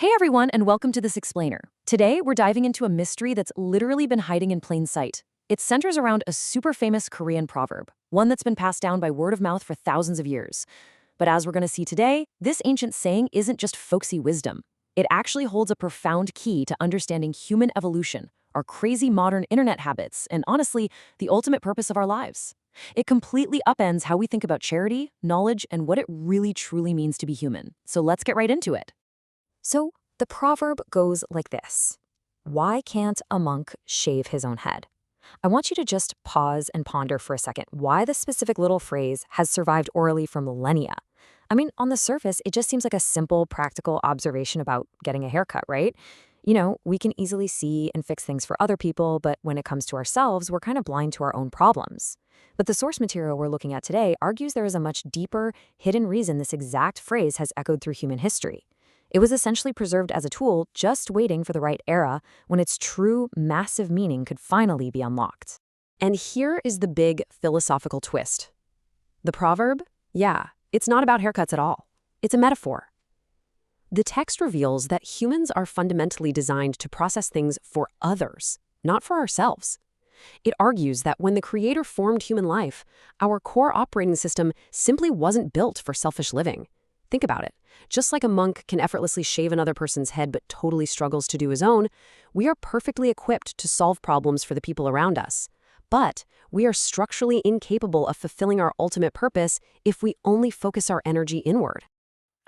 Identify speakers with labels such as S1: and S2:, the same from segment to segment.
S1: Hey everyone, and welcome to This Explainer. Today, we're diving into a mystery that's literally been hiding in plain sight. It centers around a super famous Korean proverb, one that's been passed down by word of mouth for thousands of years. But as we're going to see today, this ancient saying isn't just folksy wisdom. It actually holds a profound key to understanding human evolution, our crazy modern internet habits, and honestly, the ultimate purpose of our lives. It completely upends how we think about charity, knowledge, and what it really truly means to be human. So let's get right into it. So, the proverb goes like this. Why can't a monk shave his own head? I want you to just pause and ponder for a second why this specific little phrase has survived orally for millennia. I mean, on the surface, it just seems like a simple, practical observation about getting a haircut, right? You know, we can easily see and fix things for other people, but when it comes to ourselves, we're kind of blind to our own problems. But the source material we're looking at today argues there is a much deeper, hidden reason this exact phrase has echoed through human history. It was essentially preserved as a tool, just waiting for the right era when its true, massive meaning could finally be unlocked. And here is the big philosophical twist. The proverb? Yeah, it's not about haircuts at all. It's a metaphor. The text reveals that humans are fundamentally designed to process things for others, not for ourselves. It argues that when the Creator formed human life, our core operating system simply wasn't built for selfish living. Think about it. Just like a monk can effortlessly shave another person's head but totally struggles to do his own, we are perfectly equipped to solve problems for the people around us. But we are structurally incapable of fulfilling our ultimate purpose if we only focus our energy inward.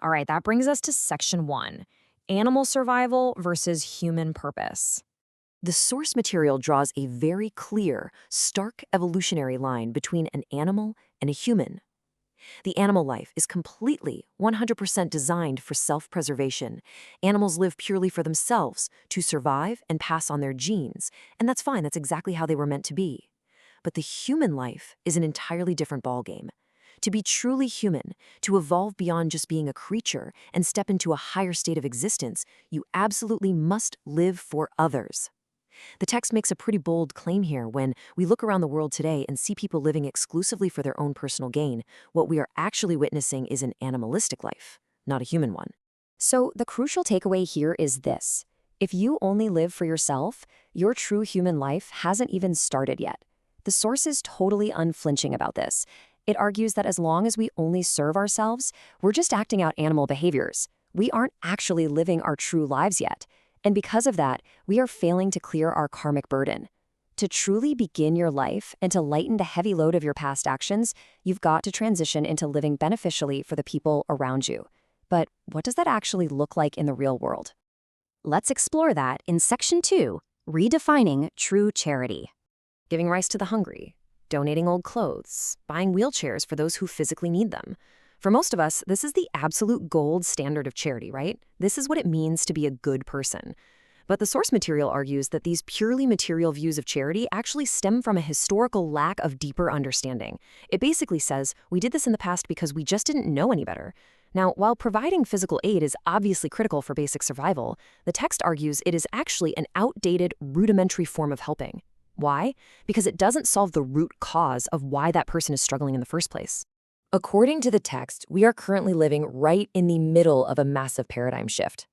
S2: All right, that brings us to section 1, animal survival versus human purpose.
S1: The source material draws a very clear, stark evolutionary line between an animal and a human. The animal life is completely, 100% designed for self-preservation. Animals live purely for themselves, to survive and pass on their genes, and that's fine, that's exactly how they were meant to be. But the human life is an entirely different ballgame. To be truly human, to evolve beyond just being a creature and step into a higher state of existence, you absolutely must live for others. The text makes a pretty bold claim here when we look around the world today and see people living exclusively for their own personal gain. What we are actually witnessing is an animalistic life, not a human one.
S2: So the crucial takeaway here is this. If you only live for yourself, your true human life hasn't even started yet. The source is totally unflinching about this. It argues that as long as we only serve ourselves, we're just acting out animal behaviors. We aren't actually living our true lives yet. And because of that, we are failing to clear our karmic burden. To truly begin your life and to lighten the heavy load of your past actions, you've got to transition into living beneficially for the people around you. But what does that actually look like in the real world? Let's explore that in Section 2, Redefining True Charity.
S1: Giving rice to the hungry, donating old clothes, buying wheelchairs for those who physically need them. For most of us, this is the absolute gold standard of charity, right? This is what it means to be a good person. But the source material argues that these purely material views of charity actually stem from a historical lack of deeper understanding. It basically says, we did this in the past because we just didn't know any better. Now, while providing physical aid is obviously critical for basic survival, the text argues it is actually an outdated, rudimentary form of helping. Why? Because it doesn't solve the root cause of why that person is struggling in the first place. According to the text, we are currently living right in the middle of a massive paradigm shift.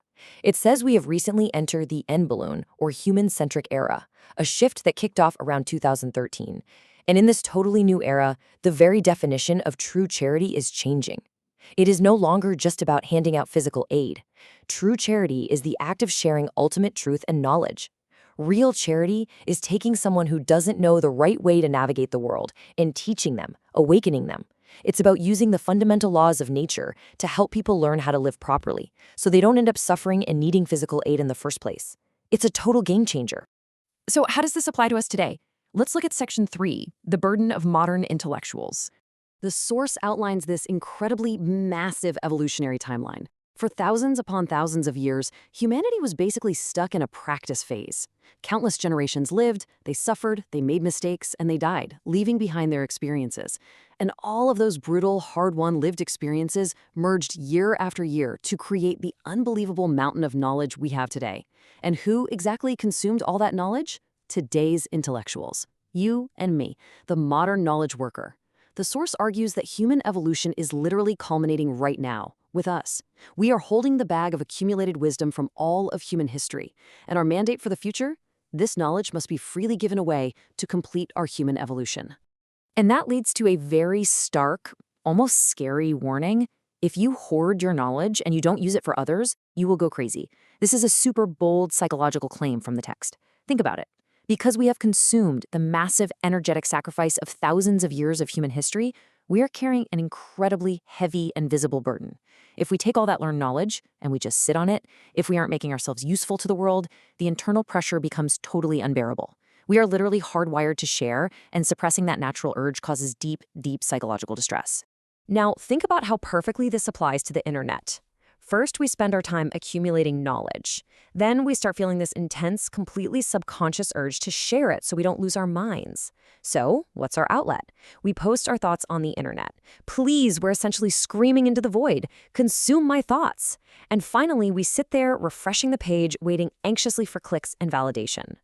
S1: It says we have recently entered the end balloon, or human-centric era, a shift that kicked off around 2013. And in this totally new era, the very definition of true charity is changing. It is no longer just about handing out physical aid. True charity is the act of sharing ultimate truth and knowledge. Real charity is taking someone who doesn't know the right way to navigate the world and teaching them, awakening them. It's about using the fundamental laws of nature to help people learn how to live properly, so they don't end up suffering and needing physical aid in the first place. It's a total game changer. So how does this apply to us today? Let's look at Section 3, the burden of modern intellectuals. The source outlines this incredibly massive evolutionary timeline. For thousands upon thousands of years, humanity was basically stuck in a practice phase. Countless generations lived, they suffered, they made mistakes, and they died, leaving behind their experiences. And all of those brutal, hard-won lived experiences merged year after year to create the unbelievable mountain of knowledge we have today. And who exactly consumed all that knowledge? Today's intellectuals. You and me, the modern knowledge worker. The source argues that human evolution is literally culminating right now, with us. We are holding the bag of accumulated wisdom from all of human history, and our mandate for the future? This knowledge must be freely given away to complete our human evolution. And that leads to a very stark, almost scary warning. If you hoard your knowledge and you don't use it for others, you will go crazy. This is a super bold psychological claim from the text. Think about it. Because we have consumed the massive energetic sacrifice of thousands of years of human history, we are carrying an incredibly heavy and visible burden. If we take all that learned knowledge and we just sit on it, if we aren't making ourselves useful to the world, the internal pressure becomes totally unbearable. We are literally hardwired to share, and suppressing that natural urge causes deep, deep psychological distress. Now, think about how perfectly this applies to the internet. First, we spend our time accumulating knowledge. Then we start feeling this intense, completely subconscious urge to share it so we don't lose our minds. So, what's our outlet? We post our thoughts on the internet. Please, we're essentially screaming into the void. Consume my thoughts. And finally, we sit there refreshing the page, waiting anxiously for clicks and validation.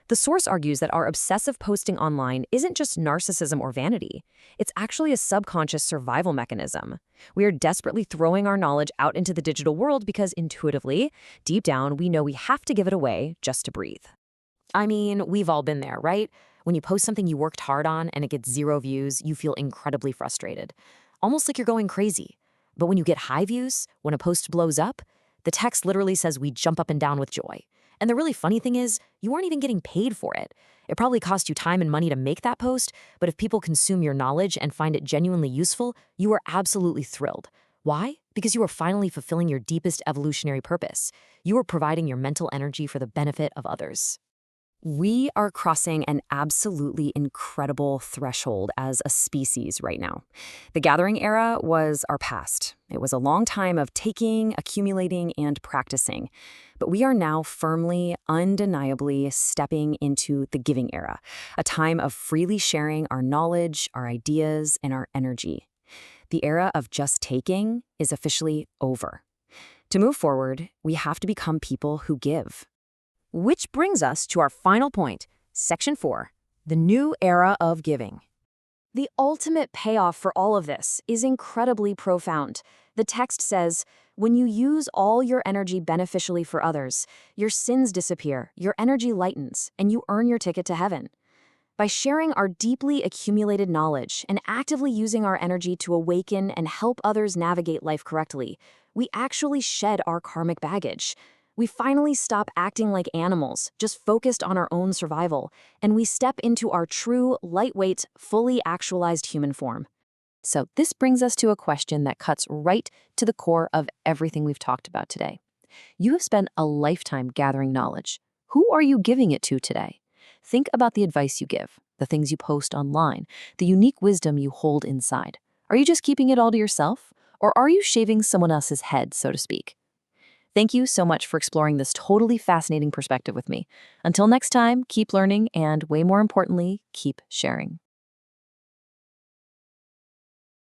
S1: The source argues that our obsessive posting online isn't just narcissism or vanity. It's actually a subconscious survival mechanism. We are desperately throwing our knowledge out into the digital world because intuitively, deep down, we know we have to give it away just to breathe. I mean, we've all been there, right? When you post something you worked hard on and it gets 0 views, you feel incredibly frustrated. Almost like you're going crazy. But when you get high views, when a post blows up, the text literally says we jump up and down with joy. And the really funny thing is, you aren't even getting paid for it. It probably cost you time and money to make that post, but if people consume your knowledge and find it genuinely useful, you are absolutely thrilled. Why? Because you are finally fulfilling your deepest evolutionary purpose. You are providing your mental energy for the benefit of others. We are crossing an absolutely incredible threshold as a species right now. The gathering era was our past. It was a long time of taking, accumulating, and practicing. But we are now firmly, undeniably stepping into the giving era, a time of freely sharing our knowledge, our ideas, and our energy. The era of just taking is officially over. To move forward, we have to become people who give. Which brings us to our final point, Section 4, the new era of giving. The ultimate payoff for all of this is incredibly profound. The text says, when you use all your energy beneficially for others, your sins disappear, your energy lightens, and you earn your ticket to heaven. By sharing our deeply accumulated knowledge and actively using our energy to awaken and help others navigate life correctly, we actually shed our karmic baggage. We finally stop acting like animals, just focused on our own survival, and we step into our true, lightweight, fully actualized human form. So this brings us to a question that cuts right to the core of everything we've talked about today. You have spent a lifetime gathering knowledge. Who are you giving it to today? Think about the advice you give, the things you post online, the unique wisdom you hold inside. Are you just keeping it all to yourself? Or are you shaving someone else's head, so to speak? Thank you so much for exploring this totally fascinating perspective with me. Until next time, keep learning and, way more importantly, keep sharing.